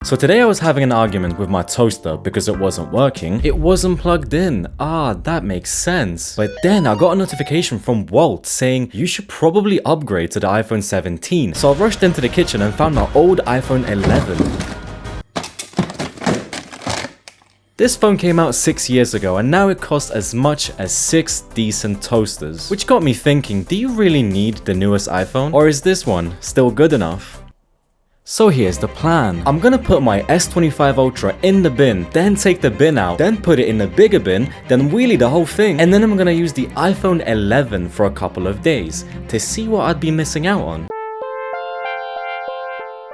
So today I was having an argument with my toaster because it wasn't working. It wasn't plugged in. Ah, that makes sense. But then I got a notification from Walt saying you should probably upgrade to the iPhone 17. So I rushed into the kitchen and found my old iPhone 11. This phone came out 6 years ago and now it costs as much as 6 decent toasters. Which got me thinking, do you really need the newest iPhone? Or is this one still good enough? So here's the plan. I'm gonna put my S25 Ultra in the bin, then take the bin out, then put it in a bigger bin, then wheelie the whole thing, and then I'm gonna use the iPhone 11 for a couple of days to see what I'd be missing out on.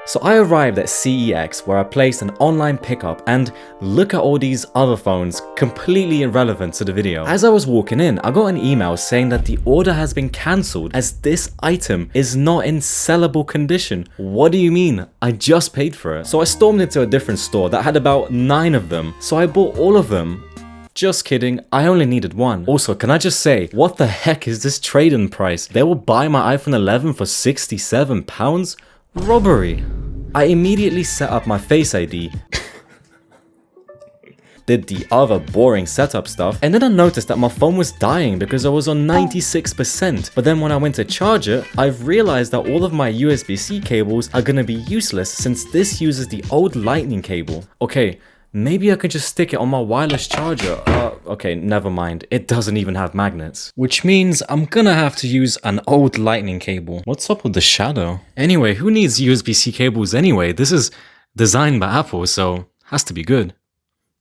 So I arrived at CEX where I placed an online pickup and look at all these other phones completely irrelevant to the video. As I was walking in, I got an email saying that the order has been cancelled as this item is not in sellable condition. What do you mean? I just paid for it. So I stormed into a different store that had about 9 of them. So I bought all of them. Just kidding, I only needed one. Also, can I just say, what the heck is this trade-in price? They will buy my iPhone 11 for £67? Robbery. I immediately set up my Face ID, did the other boring setup stuff, and then I noticed that my phone was dying because I was on 96%. But then when I went to charge it, I've realized that all of my USB-C cables are gonna be useless since this uses the old lightning cable. Okay, maybe I can just stick it on my wireless charger. Okay, never mind. It doesn't even have magnets. Which means I'm gonna have to use an old lightning cable. What's up with the shadow? Anyway, who needs USB-C cables anyway? This is designed by Apple, so has to be good.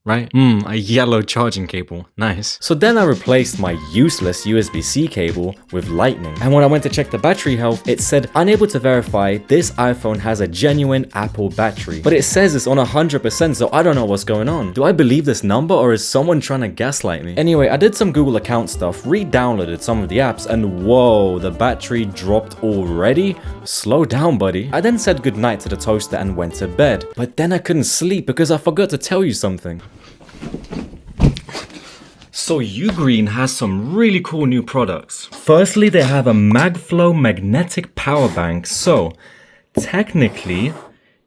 Right? A yellow charging cable. Nice. So then I replaced my useless USB-C cable with lightning. And when I went to check the battery health, it said unable to verify this iPhone has a genuine Apple battery. But it says it's on 100%, so I don't know what's going on. Do I believe this number or is someone trying to gaslight me? Anyway, I did some Google account stuff, re-downloaded some of the apps, and whoa, the battery dropped already? Slow down, buddy. I then said goodnight to the toaster and went to bed. But then I couldn't sleep because I forgot to tell you something. So UGREEN has some really cool new products. Firstly, they have a MagFlow magnetic power bank. So technically,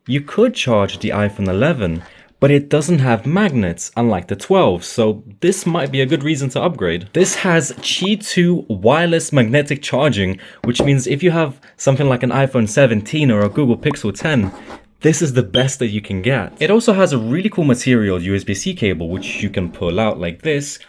you could charge the iPhone 11, but it doesn't have magnets unlike the 12. So this might be a good reason to upgrade. This has Qi 2 wireless magnetic charging, which means if you have something like an iPhone 17 or a Google Pixel 10, this is the best that you can get. It also has a really cool material USB-C cable, which you can pull out like this,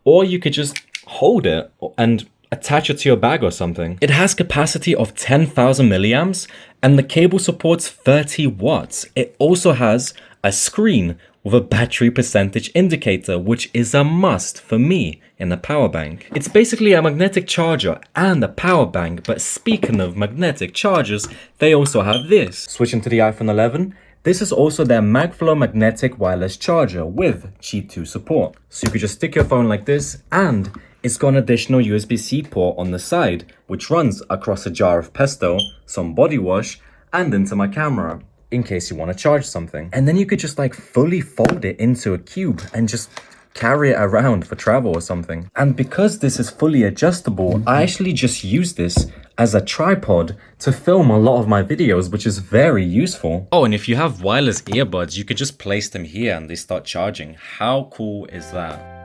or you could just hold it and attach it to your bag or something. It has capacity of 10,000 milliamps and the cable supports 30 watts. It also has a screen with a battery percentage indicator, which is a must for me in a power bank. It's basically a magnetic charger and a power bank, but speaking of magnetic chargers, they also have this. Switching to the iPhone 11, this is also their MagFlow magnetic wireless charger with Qi 2 support. So you could just stick your phone like this and it's got an additional USB-C port on the side, which runs across a jar of pesto, some body wash, and into my camera, in case you want to charge something. And then you could just like fully fold it into a cube and just carry it around for travel or something. And because this is fully adjustable, I actually just use this as a tripod to film a lot of my videos, which is very useful. Oh, and if you have wireless earbuds, you could just place them here and they start charging. How cool is that?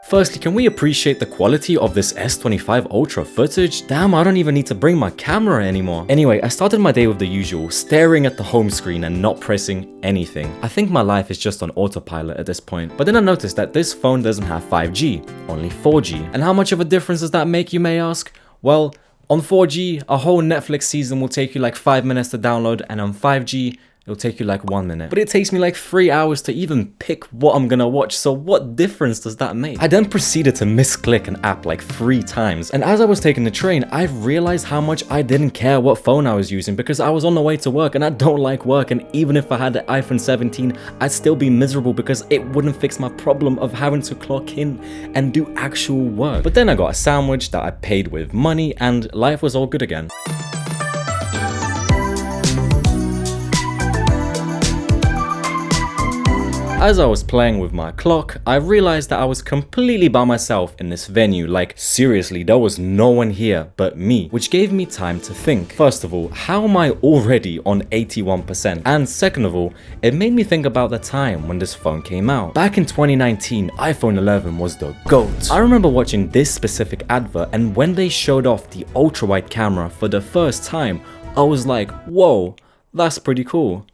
Firstly, can we appreciate the quality of this S25 Ultra footage? Damn, I don't even need to bring my camera anymore. Anyway, I started my day with the usual, staring at the home screen and not pressing anything. I think my life is just on autopilot at this point. But then I noticed that this phone doesn't have 5G, only 4G. And how much of a difference does that make, you may ask? Well, on 4G, a whole Netflix season will take you like 5 minutes to download, and on 5G, it'll take you like 1 minute. But it takes me like 3 hours to even pick what I'm gonna watch, so what difference does that make? I then proceeded to misclick an app like 3 times, and as I was taking the train, I realized how much I didn't care what phone I was using because I was on the way to work and I don't like work, and even if I had the iPhone 17, I'd still be miserable because it wouldn't fix my problem of having to clock in and do actual work. But then I got a sandwich that I paid with money and life was all good again. as I was playing with my clock, I realized that I was completely by myself in this venue. Like, seriously, there was no one here but me, which gave me time to think. First of all, how am I already on 81%? And second of all, it made me think about the time when this phone came out. Back in 2019, iPhone 11 was the GOAT. I remember watching this specific advert, and when they showed off the ultra-wide camera for the first time, I was like, whoa, that's pretty cool.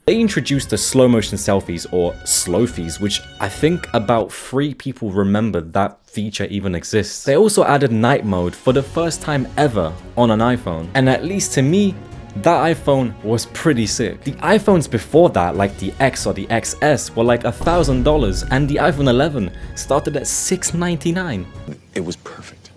They introduced the slow motion selfies, or slowfies, which I think about 3 people remember that feature even exists. They also added night mode for the first time ever on an iPhone, and at least to me, that iPhone was pretty sick. The iPhones before that, like the X or the XS, were like $1,000, and the iPhone 11 started at $699. It was perfect.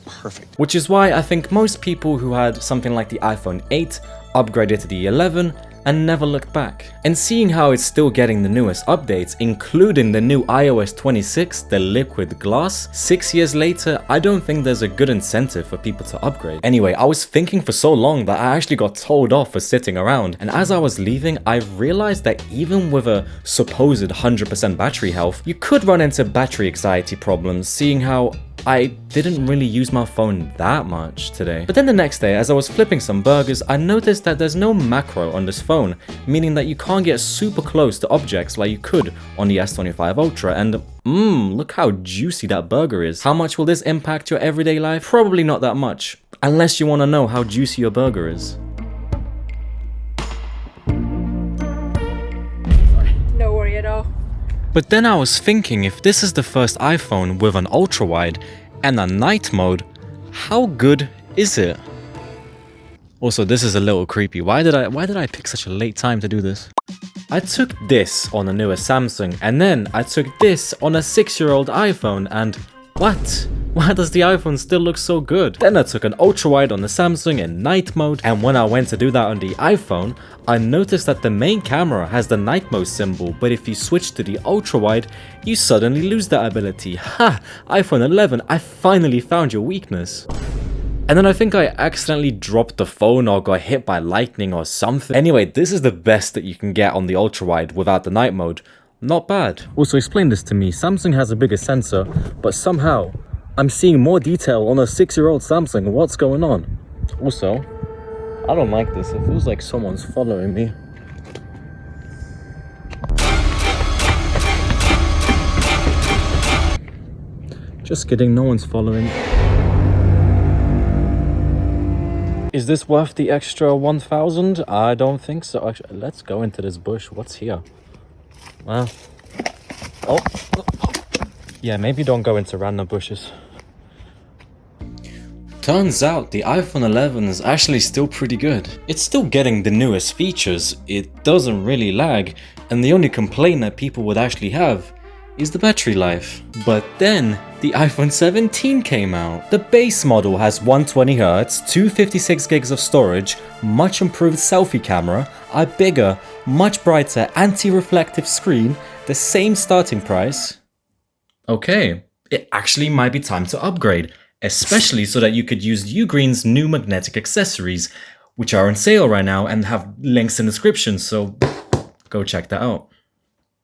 Perfect. Which is why I think most people who had something like the iPhone 8 upgraded to the 11 and never looked back. And seeing how it's still getting the newest updates, including the new iOS 26, the liquid glass, 6 years later, I don't think there's a good incentive for people to upgrade. Anyway, I was thinking for so long that I actually got told off for sitting around, and as I was leaving, I realized that even with a supposed 100% battery health, you could run into battery anxiety problems, seeing how I didn't really use my phone that much today. But then the next day, as I was flipping some burgers, I noticed that there's no macro on this phone, meaning that you can't get super close to objects like you could on the S25 Ultra, and look how juicy that burger is. How much will this impact your everyday life? Probably not that much, unless you want to know how juicy your burger is. No worry at all. But then I was thinking, if this is the first iPhone with an ultra-wide and a night mode, how good is it? Also, this is a little creepy. Why did I pick such a late time to do this? I took this on a newer Samsung, and then I took this on a 6-year-old iPhone, and what? Why does the iPhone still look so good? Then I took an ultra-wide on the Samsung in night mode, and when I went to do that on the iPhone, I noticed that the main camera has the night mode symbol, but if you switch to the ultra-wide, you suddenly lose that ability. Ha! iPhone 11, I finally found your weakness. And then I think I accidentally dropped the phone or got hit by lightning or something. Anyway, this is the best that you can get on the ultra-wide without the night mode. Not bad. Also, explain this to me. Samsung has a bigger sensor, but somehow I'm seeing more detail on a 6-year-old Samsung. What's going on? Also, I don't like this. It feels like someone's following me. Just kidding, no one's following. Is this worth the extra 1,000? I don't think so. Actually, let's go into this bush. What's here? Well, oh. Yeah, maybe don't go into random bushes. Turns out the iPhone 11 is actually still pretty good. It's still getting the newest features, it doesn't really lag, and the only complaint that people would actually have is the battery life. But then the iPhone 17 came out. The base model has 120Hz, 256 gigs of storage, much improved selfie camera, a bigger, much brighter anti-reflective screen, the same starting price. Okay, it actually might be time to upgrade, especially so that you could use UGREEN's new magnetic accessories, which are on sale right now and have links in the description, so go check that out.